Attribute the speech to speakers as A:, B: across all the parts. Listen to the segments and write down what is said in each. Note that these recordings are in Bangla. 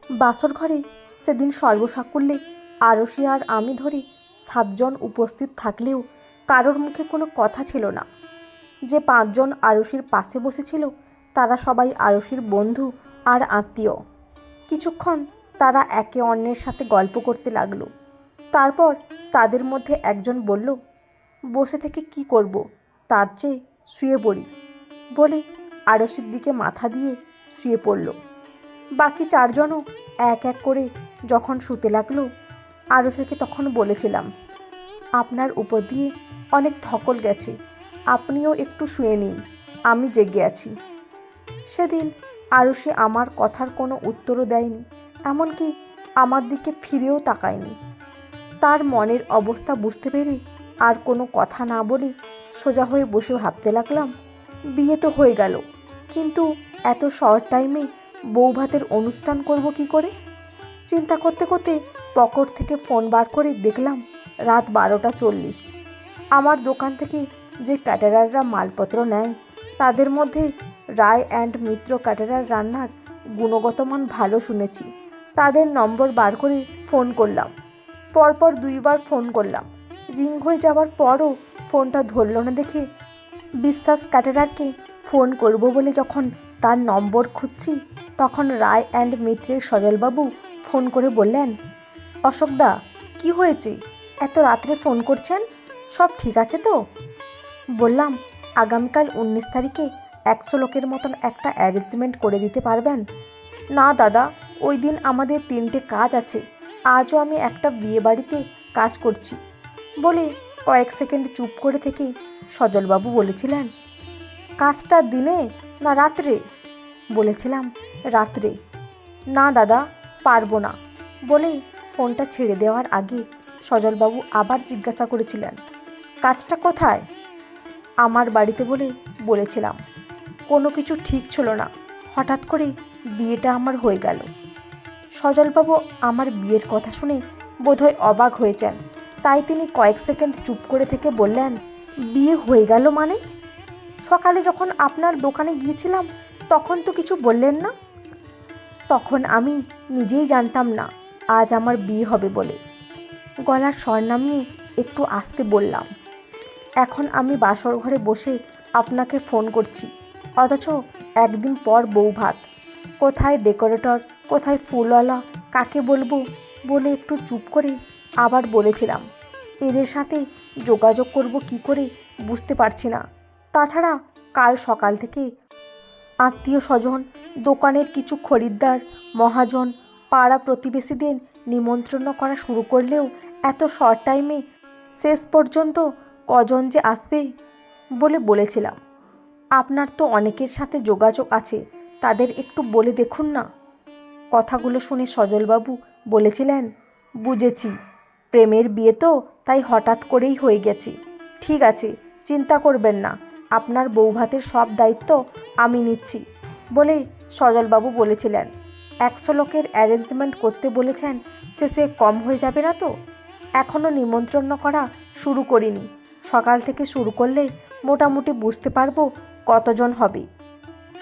A: বাসর ঘরে সেদিন সর্বসাকুল্যে আরশি আর আমি ধরে 7 জন উপস্থিত থাকলেও কারোর মুখে কোনো কথা ছিল না। যে 5 জন আরশির পাশে বসেছিল তারা সবাই আরশির বন্ধু আর আত্মীয়। কিছুক্ষণ তারা একে অন্যের সাথে গল্প করতে লাগলো। তারপর তাদের মধ্যে একজন বলল, বসে থেকে কি করব, তার চেয়ে শুয়ে পড়ি, বলে আরশির দিকে মাথা দিয়ে শুয়ে পড়ল। বাকি 4 জনও এক এক করে যখন শুতে লাগলো, আরশিকে তখন বলেছিলাম, আপনার উপর দিয়ে অনেক ধকল গেছে, আপনিও একটু শুয়ে নিন, আমি জেগে আছি। সেদিন আরশি আমার কথার কোনো উত্তরও দেয়নি, এমনকি আমার দিকে ফিরেও তাকায়নি। তার মনের অবস্থা বুঝতে পেরে আর কোনো কথা না বলে সোজা হয়ে বসে ভাবতে লাগলাম, বিয়ে তো হয়ে গেল, কিন্তু এত শর্ট টাইমে বৌভাতের অনুষ্ঠান করব কি করে। চিন্তা করতে করতে পকেট থেকে ফোন বার করে দেখলাম রাত 12:40। আমার দোকান থেকে যে ক্যাটারাররা মালপত্র নেয় তাদের মধ্যে রায় অ্যান্ড মিত্র ক্যাটারার রান্নার গুণগত মান ভালো শুনেছি। তাদের নম্বর বার করে ফোন করলাম। পরপর 2 বার ফোন করলাম। রিং হয়ে যাওয়ার পরও ফোনটা ধরল না দেখে বিশ্বাস ক্যাটারারকে ফোন করব বলে যখন তার নম্বর খুঁজছি, তখন রায় অ্যান্ড মিত্রের সজলবাবু ফোন করে বললেন, অশোকদা, কি হয়েছে, এত রাত্রে ফোন করছেন, সব ঠিক আছে তো? বললাম, আগামীকাল 19 তারিখে 100 লোকের মতন একটা অ্যারেঞ্জমেন্ট করে দিতে পারবেন? না দাদা, ওই দিন আমাদের 3টে কাজ আছে, আজও আমি একটা বিয়ে বাড়িতে কাজ করছি, বলে কয়েক সেকেন্ড চুপ করে থেকে সজলবাবু বলেছিলেন, কাজটা দিনে না রাত্রে? বলেছিলাম, রাত্রে। না দাদা, পারবো না, বলেই ফোনটা ছেড়ে দেওয়ার আগে সজলবাবু আবার জিজ্ঞাসা করেছিলেন, কাজটা কোথায়? আমার বাড়িতে বলেছিলাম। কোনো কিছু ঠিক ছিল না, হঠাৎ করেই বিয়েটা আমার হয়ে গেল। সজলবাবু আমার বিয়ের কথা শুনে বোধহয় অবাক হয়েছেন, তাই তিনি কয়েক সেকেন্ড চুপ করে থেকে বললেন, বিয়ে হয়ে গেল মানে? সকালে যখন আপনার দোকানে গিয়েছিলাম তখন তো কিছু বললেন না। তখন আমি নিজেই জানতাম না আজ আমার বিয়ে হবে বলে। গলার স্বর নামিয়ে একটু আস্তে বললাম, এখন আমি বাসর ঘরে বসে আপনাকে ফোন করছি, অথচ একদিন পর বৌভাত। কোথায় ডেকোরেটর, কোথায় ফুলওয়ালা, কাকে বলবো, বলে একটু চুপ করে আবার বলেছিলাম, এদের সাথে যোগাযোগ করব কি করে বুঝতে পারছি না। তাছাড়া কাল সকাল থেকে আত্মীয় স্বজন, দোকানের কিছু খরিদ্দার, মহাজন, পাড়া প্রতিবেশীদের নিমন্ত্রণ করা শুরু করলেও এত শর্ট টাইমে শেষ পর্যন্ত কজন যে আসবে বলেছিলাম। আপনার তো অনেকের সাথে যোগাযোগ আছে, তাদের একটু বলে দেখুন না। কথাগুলো শুনে সজলবাবু বলেছিলেন, বুঝেছি, প্রেমের বিয়ে তো, তাই হঠাৎ করেই হয়ে গেছে। ঠিক আছে, চিন্তা করবেন না, আপনার বৌভাতের সব দায়িত্ব আমি নিচ্ছি, বলে সজলবাবু বলেছিলেন, 100 লোকের অ্যারেঞ্জমেন্ট করতে বলেছেন, শেষে কম হয়ে যাবে না তো? এখনও নিমন্ত্রণ করা শুরু করিনি, সকাল থেকে শুরু করলে মোটামুটি বুঝতে পারবো কতজন হবে।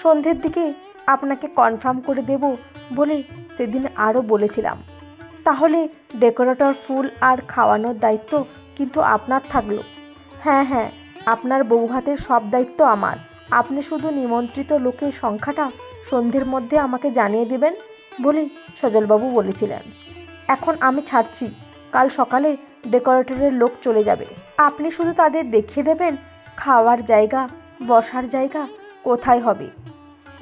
A: সন্ধ্যের দিকে আপনাকে কনফার্ম করে দেব বলে সেদিন আরও বলেছিলাম। তাহলে ডেকোরেটর, ফুল আর খাওয়ানোর দায়িত্ব কিন্তু আপনার থাকলো। হ্যাঁ হ্যাঁ, আপনার বৌভাতের সব দায়িত্ব আমার, আপনি শুধু নিমন্ত্রিত লোকের সংখ্যাটা সন্ধ্যের মধ্যে আমাকে জানিয়ে দেবেন, বলে সজলবাবু বলেছিলেন। এখন আমি ছাড়ছি, কাল সকালে ডেকোরেটরের লোক চলে যাবে, আপনি শুধু তাদের দেখিয়ে দেবেন খাওয়ার জায়গা, বসার জায়গা কোথায় হবে।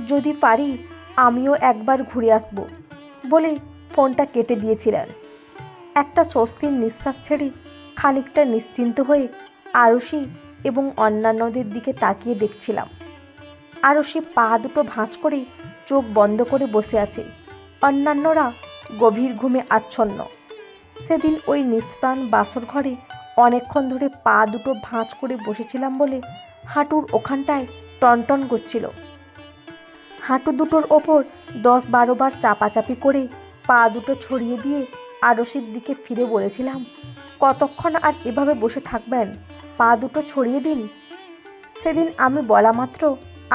A: যদি পারি আমিও একবার ঘুরে আসব, বলে ফোনটা কেটে দিয়েছিলেন। একটা স্বস্তির নিঃশ্বাস ছেড়ে খানিকটা নিশ্চিন্ত হয়ে আরশি এবং অন্যান্যদের দিকে তাকিয়ে দেখছিলাম। আরশি পা দুটো ভাঁজ করে চোখ বন্ধ করে বসে আছে, অন্যান্যরা গভীর ঘুমে আচ্ছন্ন। সেদিন ওই নিষ্প্রাণ বাসর ঘরে অনেকক্ষণ ধরে পা দুটো ভাঁজ করে বসেছিলাম বলে হাঁটুর ওখানটায় টনটন করছিল। হাঁটু দুটোর ওপর 10-12 বার চাপাচাপি করে পা দুটো ছড়িয়ে দিয়ে আরশির দিকে ফিরে বলেছিলাম, কতক্ষণ আর এভাবে বসে থাকবেন, পা দুটো ছড়িয়ে দিন। সেদিন আমি বলা মাত্র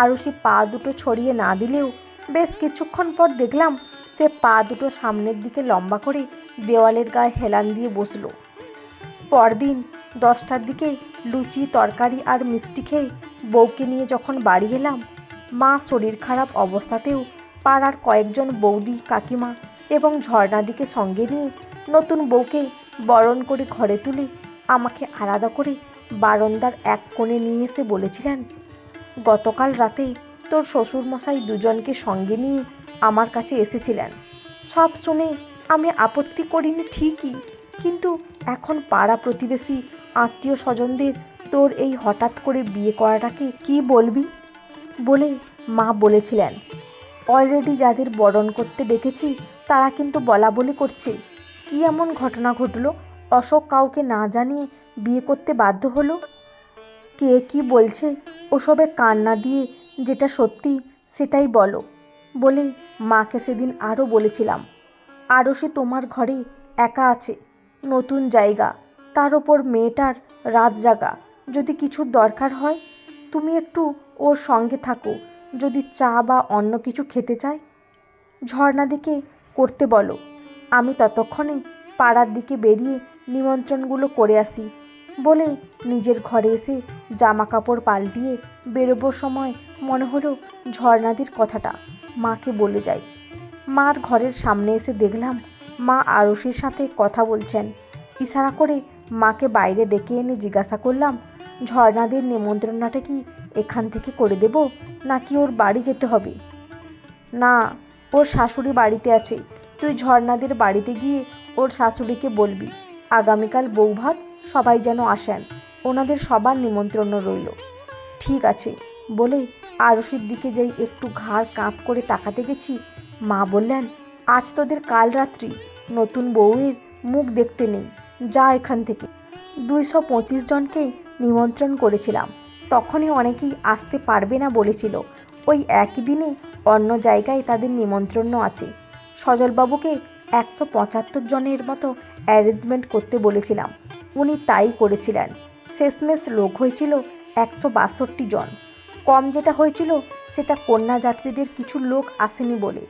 A: আরশি পা দুটো ছড়িয়ে না দিলেও বেশ কিছুক্ষণ পর দেখলাম সে পা দুটো সামনের দিকে লম্বা করে দেওয়ালের গায়ে হেলান দিয়ে বসলো। পরদিন 10টার দিকে লুচি তরকারি আর মিষ্টি খেয়ে বউকে নিয়ে যখন বাড়ি এলাম, মা শরীর খারাপ অবস্থাতেও পাড়ার কয়েকজন বৌদি কাকিমা এবং ঝর্ণাদিকে সঙ্গে নিয়ে নতুন বউকে বরণ করে ঘরে তুলে আমাকে আলাদা করে বারান্দার এক কোণে নিয়ে এসে বলেছিলেন, গতকাল রাতে তোর শ্বশুরমশাই দুজনকে সঙ্গে নিয়ে আমার কাছে এসেছিলেন। সব শুনে আমি আপত্তি করিনি ঠিকই, কিন্তু এখন পাড়া প্রতিবেশী আত্মীয় স্বজনদের তোর এই হঠাৎ করে বিয়ে করাটাকে কি বলবি বলে মা বলেছিলেন। অলরেডি যাদের বরণ করতে ডেকেছি তারা কিন্তু বলা বলি করছে, কি এমন ঘটনা ঘটলো অশোক কাউকে না জানিয়ে বিয়ে করতে বাধ্য হলো? কে কি বলছে ওসবে কান না দিয়ে যেটা সত্যি সেটাই বলো বলে মাকে সেদিন আরও বলেছিলাম, আরশি তোমার ঘরে একা আছে, নতুন জায়গা, তার ওপর মেয়েটার রাত জাগা, যদি কিছুর দরকার হয় তুমি একটু ওর সঙ্গে থাকো, যদি চা বা অন্য কিছু খেতে চায় ঝর্ণাদিকে করতে বলো, আমি ততক্ষণে পাড়ার দিকে বেরিয়ে নিমন্ত্রণগুলো করে আসি বলে নিজের ঘরে এসে জামা কাপড় পাল্টিয়ে বেরোবার সময় মনে হলো ঝর্ণাদির কথাটা মাকে বলে যাই। মার ঘরের সামনে এসে দেখলাম মা আরশির সাথে কথা বলছেন। ইশারা করে মাকে বাইরে ডেকে এনে জিজ্ঞাসা করলাম, ঝর্ণাদির নিমন্ত্রণটা কি এখান থেকে করে দেব নাকি ওর বাড়ি যেতে হবে? না, ওর শাশুড়ি বাড়িতে আছে, তুই ঝর্ণাদের বাড়িতে গিয়ে ওর শাশুড়িকে বলবি আগামীকাল বৌভাত সবাই যেন আসেন, ওনাদের সবার নিমন্ত্রণ রইল। ঠিক আছে বলে আরশির দিকে যেই একটু ঘাড় কাঁধ করে তাকাতে গেছি, মা বললেন, আজ তোদের কাল রাত্রি নতুন বউয়ের মুখ দেখতে নেই, যা এখান থেকে। 225 জনকে নিমন্ত্রণ করেছিলাম, তখনই অনেকেই আসতে পারবে না বলেছিল। ওই একই দিনে অন্য জায়গায় তাদের নিমন্ত্রণ আছে। সজলবাবুকে 175 জনের মতো অ্যারেঞ্জমেন্ট করতে বলেছিলাম, উনি তাই করেছিলেন। শেষমেশ লোক হয়েছিল 162 জন। কম যেটা হয়েছিল সেটা কন্যাযাত্রীদের কিছু লোক আসেনি বলে।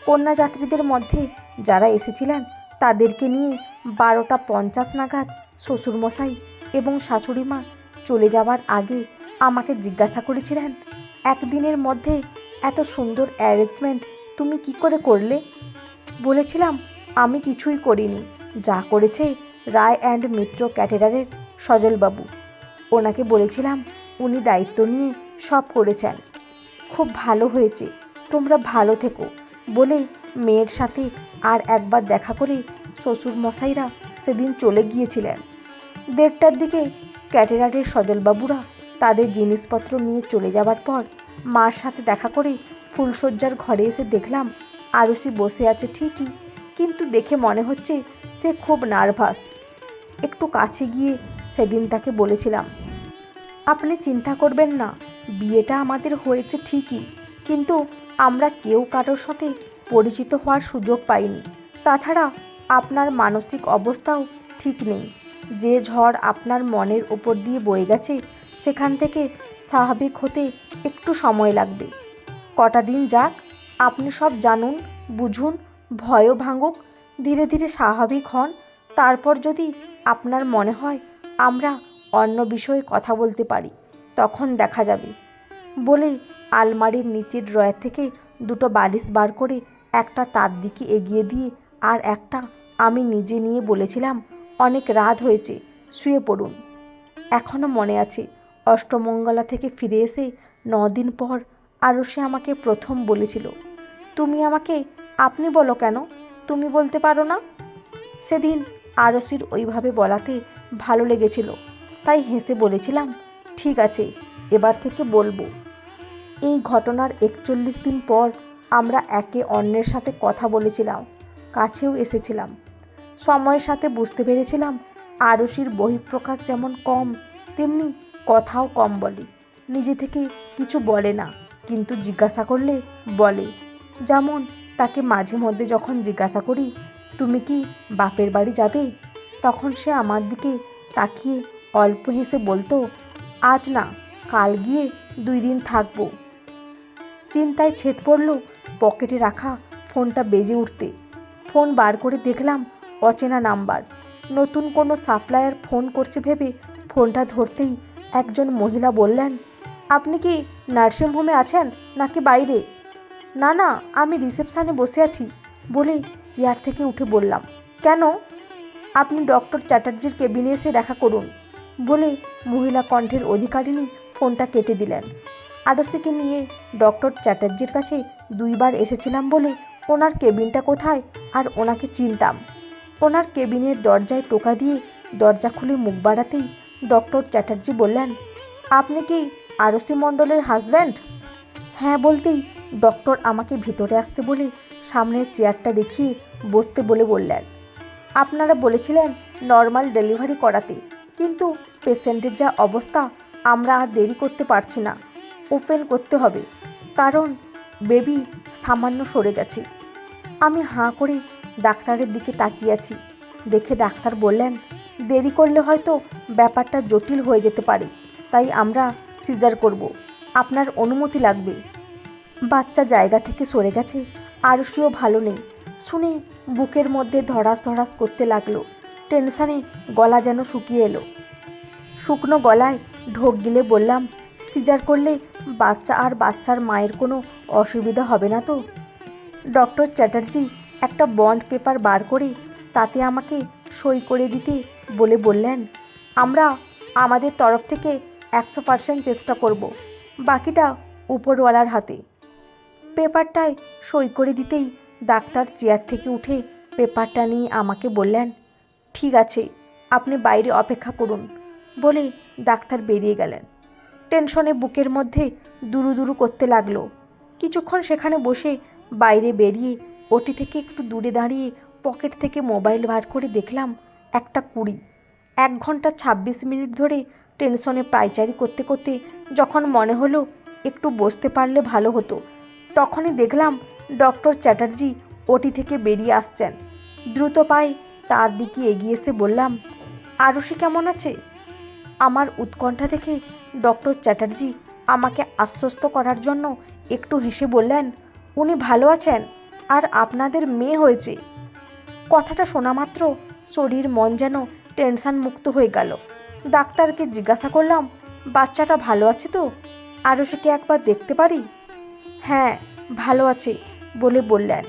A: কন্যাযাত্রীদের মধ্যে যারা এসেছিলেন তাদেরকে নিয়ে 12:50 নাগাদ শ্বশুরমশাই এবং শাশুড়ি মা চলে যাবার আগে আমাকে জিজ্ঞাসা করেছিলেন, একদিনের মধ্যে এত সুন্দর অ্যারেঞ্জমেন্ট তুমি কি করে করলে? বলেছিলাম, আমি কিছুই করিনি, যা করেছে রায় অ্যান্ড মিত্র ক্যাটারারের সজলবাবু। ওনাকে বলেছিলাম উনি দায়িত্ব নিয়ে সব করেছেন। খুব ভালো হয়েছে, তোমরা ভালো থেকো বলে মেয়ের সাথে আর একবার দেখা করে শ্বশুরমশাইরা সেদিন চলে গিয়েছিলেন। 1:30টার দিকে ক্যাটারারের সজলবাবুরা তাদের জিনিসপত্র নিয়ে চলে যাবার পর মার সাথে দেখা করে ফুলশয্যার ঘরে এসে দেখলাম আরশি বসে আছে ঠিকই, কিন্তু দেখে মনে হচ্ছে সে খুব নার্ভাস। একটু কাছে গিয়ে সেদিন তাকে বলেছিলাম, আপনি চিন্তা করবেন না, বিয়েটা আমাদের হয়েছে ঠিকই, কিন্তু আমরা কেউ কারোর সাথে পরিচিত হওয়ার সুযোগ পাইনি। তাছাড়া আপনার মানসিক অবস্থাও ঠিক নেই। যে ঝড় আপনার মনের ওপর দিয়ে বয়ে গেছে সেখান থেকে স্বাভাবিক হতে একটু সময় লাগবে। কটা দিন যাক, আপনি সব জানুন বুঝুন, ভয়ও ভাঙুক, ধীরে ধীরে স্বাভাবিক হন, তারপর যদি আপনার মনে হয় আমরা অন্য বিষয়ে কথা বলতে পারি তখন দেখা যাবে বলে আলমারির নিচের ড্রয়ার থেকে 2টো বালিশ বার করে একটা তার দিকে এগিয়ে দিয়ে আর একটা আমি নিজে নিয়ে বলেছিলাম, অনেক রাত হয়েছে, শুয়ে পড়ুন। এখনও মনে আছে অষ্টমঙ্গলা থেকে ফিরে এসে 9 দিন পর আরশি আমাকে প্রথম বলেছিল, তুমি আমাকে আপনি বলো কেন, তুমি বলতে পারো না? সেদিন আরশির ওইভাবে বলাতে ভালো লেগেছিল, তাই হেসে বলেছিলাম, ঠিক আছে এবার থেকে বলবো। এই ঘটনার 41 দিন পর আমরা একে অন্যের সাথে কথা বলেছিলাম, কাছেও এসেছিলাম। সময়ের সাথে বুঝতে পেরেছিলাম আরশির বহিঃপ্রকাশ যেমন কম তেমনি কথাও কম বলে। নিজে থেকে কিছু বলে না, কিন্তু জিজ্ঞাসা করলে বলে। যেমন তাকে মাঝে মধ্যে যখন জিজ্ঞাসা করি, তুমি কি বাপের বাড়ি যাবে, তখন সে আমার দিকে তাকিয়ে অল্প হেসে বলতো, আজ না, কাল গিয়ে 2 দিন থাকবো। চিন্তায় ছেদ পড়ল পকেটে রাখা ফোনটা বেজে উঠতে ফোন বার করে দেখলাম অচেনা নাম্বার। নতুন কোনো সাপ্লায়ার ফোন করছে ভেবে ফোনটা ধরতেই একজন মহিলা বললেন, আপনি কি নার্সিংহোমে আছেন নাকি বাইরে? না না, আমি রিসেপশানে বসে আছি বলে চেয়ার থেকে উঠে বললাম, কেন? আপনি ডক্টর চ্যাটার্জির কেবিনে এসে দেখা করুন বলে মহিলা কণ্ঠের অধিকারিণী ফোনটা কেটে দিলেন। আরসিকে নিয়ে ডক্টর চ্যাটার্জির কাছে 2 বার এসেছিলাম বলে ওনার কেবিনটা কোথায় আর ওনাকে চিনতাম। ওনার কেবিনের দরজায় টোকা দিয়ে দরজা খুলে মুখ বাড়াতেই ডক্টর চ্যাটার্জি বললেন, আপনি কি আরসি মণ্ডলের হাজব্যান্ড? হ্যাঁ বলতেই ডক্টর আমাকে ভিতরে আসতে বলে সামনের চেয়ারটা দেখিয়ে বসতে বলে বললেন, আপনারা বলেছিলেন নর্মাল ডেলিভারি করাতে, কিন্তু পেশেন্টের যা অবস্থা আমরা আর দেরি করতে পারছি না, ওপেন করতে হবে, কারণ বেবি সামান্য সরে গেছে। আমি হাঁ করে ডাক্তারের দিকে তাকিয়ে আছি। দেখে ডাক্তার বললেন, দেরি করলে হয়তো ব্যাপারটা জটিল হয়ে যেতে পারে, তাই আমরা সিজার করব, আপনার অনুমতি লাগবে। বাচ্চা জায়গা থেকে সরে গেছে, আরশিও ভালো নেই শুনে বুকের মধ্যে ধড়াস ধড়াস করতে লাগলো। টেনশানে গলা যেন শুকিয়ে এলো। শুকনো গলায় ঢোক গিলে বললাম, সিজার করলে বাচ্চা আর বাচ্চার মায়ের কোনো অসুবিধা হবে না তো? ডক্টর চ্যাটার্জি একটা বন্ড পেপার বার করে তাতে আমাকে সই করে দিতে বলে বললেন, আমরা আমাদের তরফ থেকে 100% চেষ্টা করব, বাকিটা উপরওয়ালার হাতে। পেপারটায় সই করে দিতেই ডাক্তার চেয়ার থেকে উঠে পেপারটা নিয়ে আমাকে বললেন, ঠিক আছে, আপনি বাইরে অপেক্ষা করুন বলে ডাক্তার বেরিয়ে গেলেন। টেনশনে বুকের মধ্যে দুরু দুরু করতে লাগলো। কিছুক্ষণ সেখানে বসে বাইরে বেরিয়ে ওটি থেকে একটু দূরে দাঁড়িয়ে পকেট থেকে মোবাইল বার করে দেখলাম একটা 20। 1 ঘন্টা 26 মিনিট ধরে টেনশনে পায়চারি করতে করতে যখন মনে হলো একটু বসতে পারলে ভালো হতো, তখনই দেখলাম ডক্টর চ্যাটার্জি ওটি থেকে বেরিয়ে আসছেন। দ্রুত পায়ে তার দিকে এগিয়ে এসে বললাম, আরুষি কেমন আছে? আমার উৎকণ্ঠা দেখে ডক্টর চ্যাটার্জি আমাকে আশ্বস্ত করার জন্য একটু হেসে বললেন, উনি ভালো আছেন, আর আপনাদের মেয়ে হয়েছে। কথাটা শোনা মাত্র শরীর মন যেন টেনশন মুক্ত হয়ে গেল। ডাক্তারকে জিজ্ঞাসা করলাম, বাচ্চাটা ভালো আছে তো? আরুষিকে একবার দেখতে পারি? হ্যাঁ ভালো আছে বলে বললেন,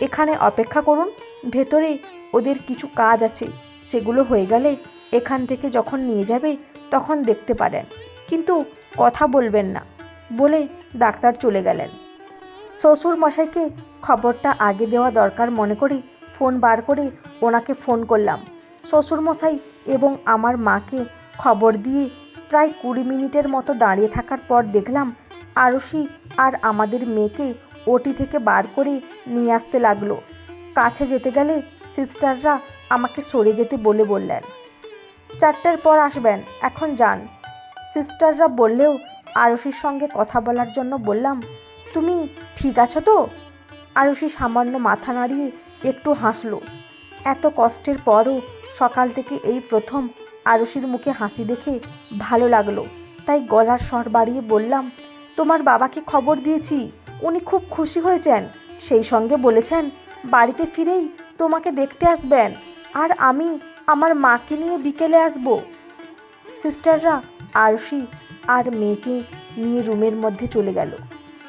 A: এখানে অপেক্ষা করুন, ভেতরে ওদের কিছু কাজ আছে, সেগুলো হয়ে গেলে এখান থেকে যখন নিয়ে যাবে তখন দেখতে পারেন, কিন্তু কথা বলবেন না বলে ডাক্তার চলে গেলেন। শ্বশুর মশাইকে খবরটা আগে দেওয়া দরকার মনে করি ফোন বার করে ওনাকে ফোন করলাম। শ্বশুর মশাই এবং আমার মাকে খবর দিয়ে প্রায় 20 মিনিটের মতো দাঁড়িয়ে থাকার পর দেখলাম আরুষি আর আমাদের মেয়েকে ওটি থেকে বার করে নিয়ে আসতে লাগলো। কাছে যেতে গেলে সিস্টাররা আমাকে সরে যেতে বলে বললেন, 4টের পর আসবেন, এখন যান। সিস্টাররা বললেও আরুষির সঙ্গে কথা বলার জন্য বললাম, তুমি ঠিক আছো তো? আরুষি সামান্য মাথা নাড়িয়ে একটু হাসলো। এত কষ্টের পরও সকাল থেকে এই প্রথম আরুষির মুখে হাসি দেখে ভালো লাগলো, তাই গলার স্বর বাড়িয়ে বললাম, তোমার বাবাকে খবর দিয়েছি, উনি খুব খুশি হয়েছেন, সেই সঙ্গে বলেছেন বাড়িতে ফিরেই তোমাকে দেখতে আসবেন, আর আমি আমার মাকে নিয়ে বিকেলে আসব। সিস্টাররা আরুষি আর মেয়েকে নিয়ে রুমের মধ্যে চলে গেল।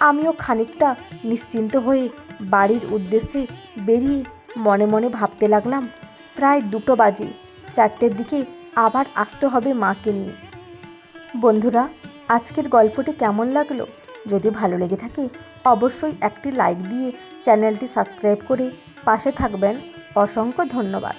A: আমিও খানিকটা নিশ্চিন্ত হয়ে বাড়ির উদ্দেশ্যে বেরিয়ে মনে মনে ভাবতে লাগলাম, প্রায় 2টো বাজে, 4টের দিকে আবার আসতে হবে মাকে নিয়ে। বন্ধুরা, আজকের গল্পটি কেমন লাগলো? যদি ভালো লেগে থাকে অবশ্যই একটি লাইক দিয়ে চ্যানেলটি সাবস্ক্রাইব করে পাশে থাকবেন। অসংখ্য ধন্যবাদ।